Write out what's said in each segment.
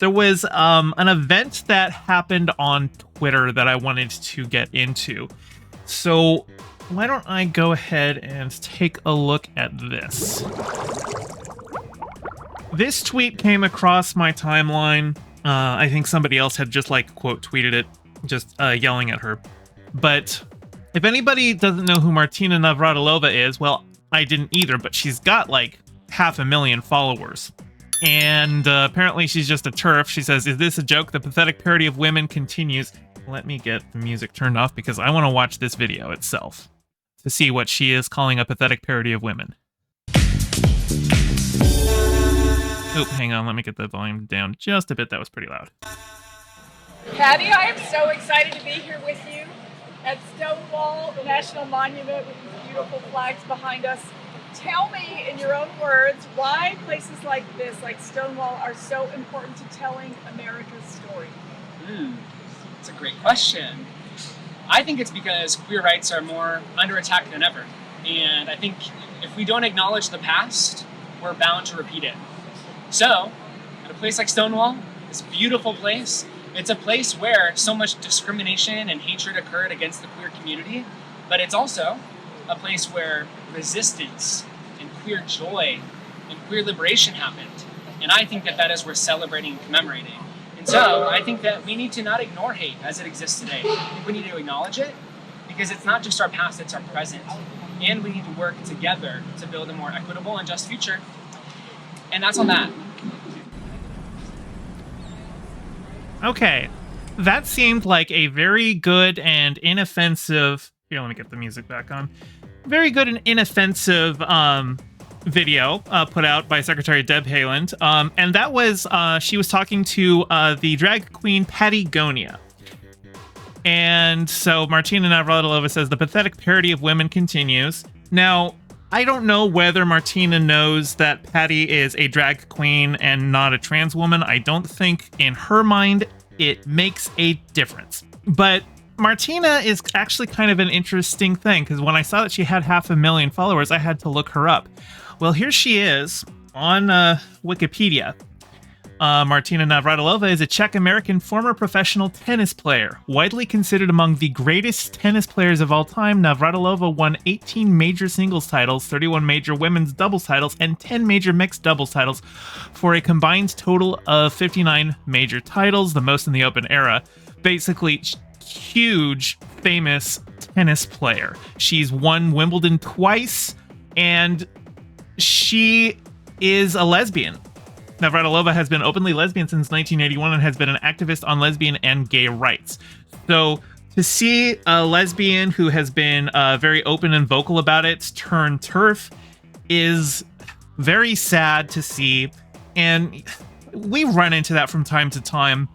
there was an event that happened on Twitter that I wanted to get into. So why don't I go ahead and take a look at this. This tweet came across my timeline. I think somebody else had just like quote tweeted it, just yelling at her. But if anybody doesn't know who Martina Navratilova is, well, I didn't either, but she's got like 500,000 followers. And apparently she's just a TERF. She says, "Is this a joke? The pathetic parody of women continues." Let me get the music turned off because I want to watch this video itself to see what she is calling a pathetic parody of women. Oh, hang on. Let me get the volume down just a bit. That was pretty loud. Patty, I am so excited to be here with you at Stonewall National Monument with these beautiful flags behind us. Tell me, in your own words, why places like this, like Stonewall, are so important to telling America's story? It's a great question. I think it's because queer rights are more under attack than ever. And I think if we don't acknowledge the past, we're bound to repeat it. So, at a place like Stonewall, this beautiful place, it's a place where so much discrimination and hatred occurred against the queer community, but it's also a place where resistance and queer joy and queer liberation happened. And I think that that is worth celebrating and commemorating. And so I think that we need to not ignore hate as it exists today. I think we need to acknowledge it because it's not just our past, it's our present. And we need to work together to build a more equitable and just future. And that's on that. Okay, that seemed like a very good and inoffensive... Here, let me get the music back on. Very good and inoffensive video put out by Secretary Deb Haaland. And that was, she was talking to the drag queen Patty Gonia. And so Martina Navratilova says, "The pathetic parody of women continues." Now, I don't know whether Martina knows that Patty is a drag queen and not a trans woman. I don't think in her mind it makes a difference. But Martina is actually kind of an interesting thing, because when I saw that she had 500,000 followers, I had to look her up. Well, here she is on Wikipedia. Martina Navratilova is a Czech-American former professional tennis player. Widely considered among the greatest tennis players of all time, Navratilova won 18 major singles titles, 31 major women's doubles titles, and 10 major mixed doubles titles, for a combined total of 59 major titles, the most in the Open era. Basically, huge, famous tennis player. She's won Wimbledon twice, and she is a lesbian. Navratilova has been openly lesbian since 1981 and has been an activist on lesbian and gay rights. So to see a lesbian who has been very open and vocal about it turn TERF is very sad to see. And we run into that from time to time.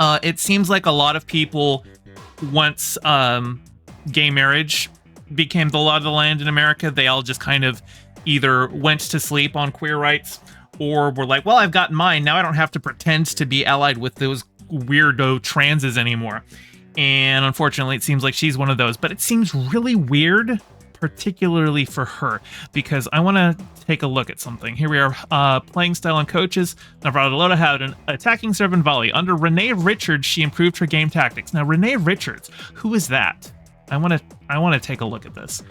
It seems like a lot of people, once gay marriage became the law of the land in America, they all just kind of either went to sleep on queer rights, or were like, well, I've got mine. Now I don't have to pretend to be allied with those weirdo transes anymore. And unfortunately, it seems like she's one of those. But it seems really weird, particularly for her, because I want to take a look at something. Here we are, playing style and coaches. Navratilova had an attacking serve and volley. Under Renee Richards, she improved her game tactics. Now, Renee Richards, who is that? I want to take a look at this.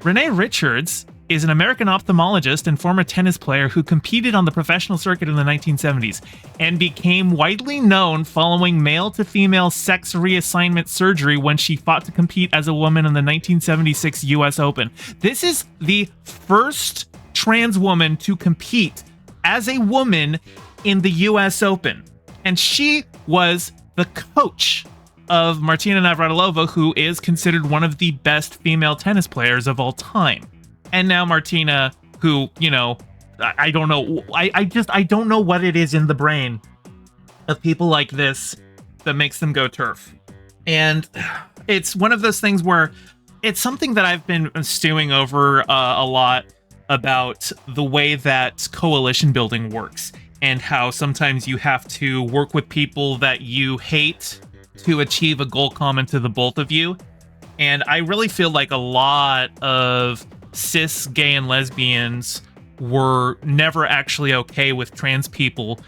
Renee Richards is an American ophthalmologist and former tennis player who competed on the professional circuit in the 1970s and became widely known following male-to-female sex reassignment surgery when she fought to compete as a woman in the 1976 U.S. Open. This is the first trans woman to compete as a woman in the U.S. Open. And she was the coach of Martina Navratilova, who is considered one of the best female tennis players of all time. And now Martina, who, you know, I don't know. I don't know what it is in the brain of people like this that makes them go TERF. And it's one of those things where it's something that I've been stewing over a lot about the way that coalition building works and how sometimes you have to work with people that you hate to achieve a goal common to the both of you. And I really feel like a lot of cis gay and lesbians were never actually okay with trans people,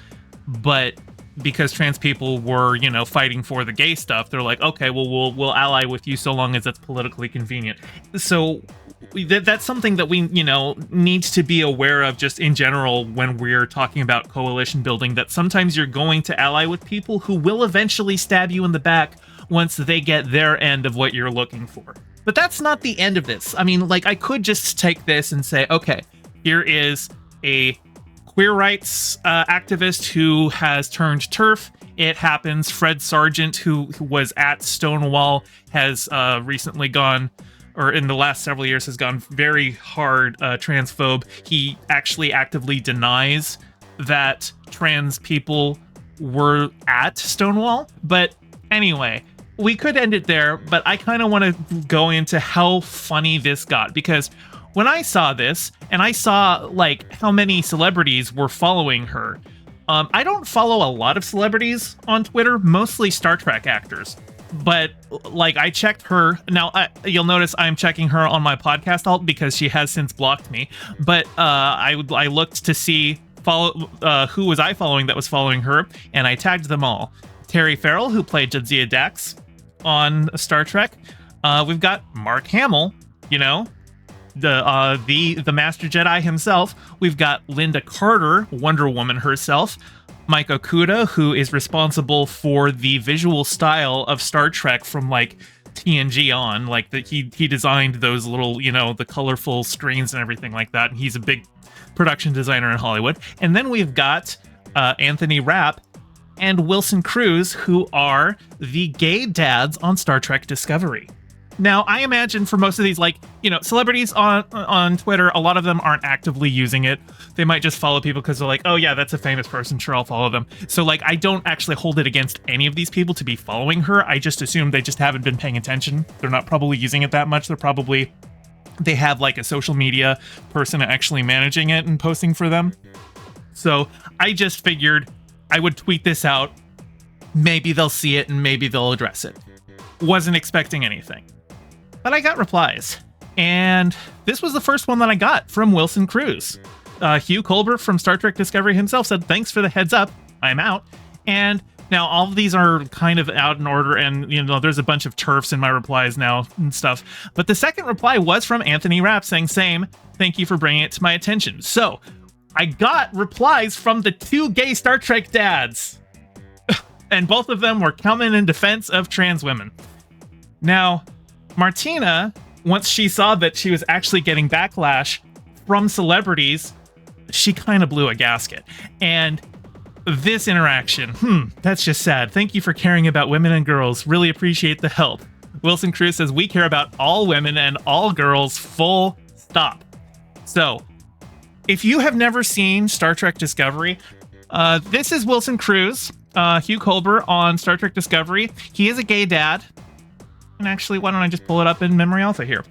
but because trans people were, you know, fighting for the gay stuff, they're like, okay, well, we'll ally with you so long as it's politically convenient. So that's something that we, you know, need to be aware of just in general when we're talking about coalition building, that sometimes you're going to ally with people who will eventually stab you in the back once they get their end of what you're looking for. But that's not the end of this. I mean, like, I could just take this and say, okay, here is a queer rights activist who has turned TERF. It happens. Fred Sargent, who was at Stonewall, has recently gone, or in the last several years, has gone very hard transphobe. He actually actively denies that trans people were at Stonewall. But anyway, we could end it there, but I kind of want to go into how funny this got, because when I saw this and I saw like how many celebrities were following her, I don't follow a lot of celebrities on Twitter, mostly Star Trek actors. But like, I checked her. Now you'll notice I'm checking her on my podcast alt because she has since blocked me. But I looked to see who was I following that was following her, and I tagged them all. Terry Farrell, who played Jadzia Dax on Star Trek. We've got Mark Hamill, you know, the Master Jedi himself. We've got Linda Carter, Wonder Woman herself. Mike Okuda, who is responsible for the visual style of Star Trek from like TNG on, like he designed those little, you know, the colorful screens and everything like that. And he's a big production designer in Hollywood. And then we've got Anthony Rapp and Wilson Cruz, who are the gay dads on Star Trek Discovery. Now, I imagine for most of these, like, you know, celebrities on Twitter, a lot of them aren't actively using it. They might just follow people because they're like, oh yeah, that's a famous person, sure, I'll follow them. So like, I don't actually hold it against any of these people to be following her. I just assume they just haven't been paying attention. They're not probably using it that much. They have like a social media person actually managing it and posting for them. So I just figured I would tweet this out. Maybe they'll see it and maybe they'll address it. Wasn't expecting anything. But I got replies. And this was the first one that I got from Wilson Cruz. Hugh Colbert from Star Trek Discovery himself said, thanks for the heads up. I'm out. And now all of these are kind of out in order. And, you know, there's a bunch of TERFs in my replies now and stuff. But the second reply was from Anthony Rapp saying, same, thank you for bringing it to my attention. So I got replies from the two gay Star Trek dads. And both of them were coming in defense of trans women. Now, Martina, once she saw that she was actually getting backlash from celebrities, she kind of blew a gasket. And this interaction, that's just sad. Thank you for caring about women and girls. Really appreciate the help. Wilson Cruz says, we care about all women and all girls, full stop. So, if you have never seen Star Trek Discovery, this is Wilson Cruz, Hugh Colbert on Star Trek Discovery. He is a gay dad. And actually, why don't I just pull it up in Memory Alpha here?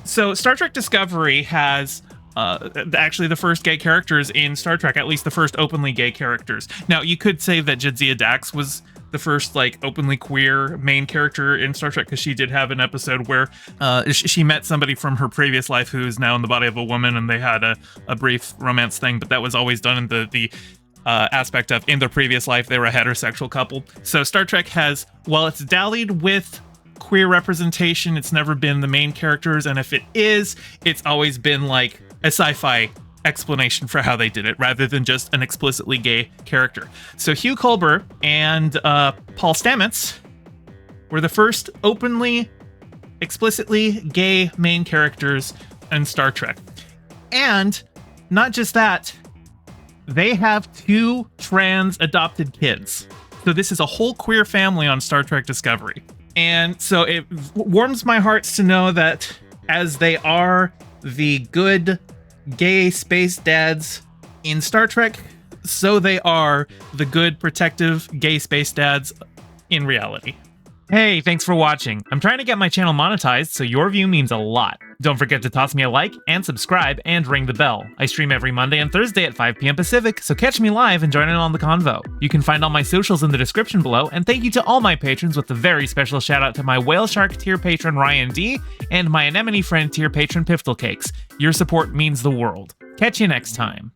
So Star Trek Discovery has actually the first gay characters in Star Trek, at least the first openly gay characters. Now, you could say that Jadzia Dax was the first like openly queer main character in Star Trek, because she did have an episode where she met somebody from her previous life who's now in the body of a woman, and they had a brief romance thing, but that was always done in the aspect of in their previous life they were a heterosexual couple. So Star Trek has, while it's dallied with queer representation, it's never been the main characters, and if it is, it's always been like a sci-fi explanation for how they did it rather than just an explicitly gay character. So Hugh Colbert and Paul Stamets were the first openly, explicitly gay main characters in Star Trek. And not just that, they have two trans adopted kids. So this is a whole queer family on Star Trek Discovery. And so it warms my hearts to know that as they are the good gay space dads in Star Trek, so they are the good protective gay space dads in reality. Hey, thanks for watching. I'm trying to get my channel monetized, so your view means a lot. Don't forget to toss me a like and subscribe and ring the bell. I stream every Monday and Thursday at 5 p.m. Pacific, so catch me live and join in on the convo. You can find all my socials in the description below, and thank you to all my patrons, with a very special shout out to my Whale Shark tier patron Ryan D and my Anemone Friend tier patron Piftle Cakes. Your support means the world. Catch you next time.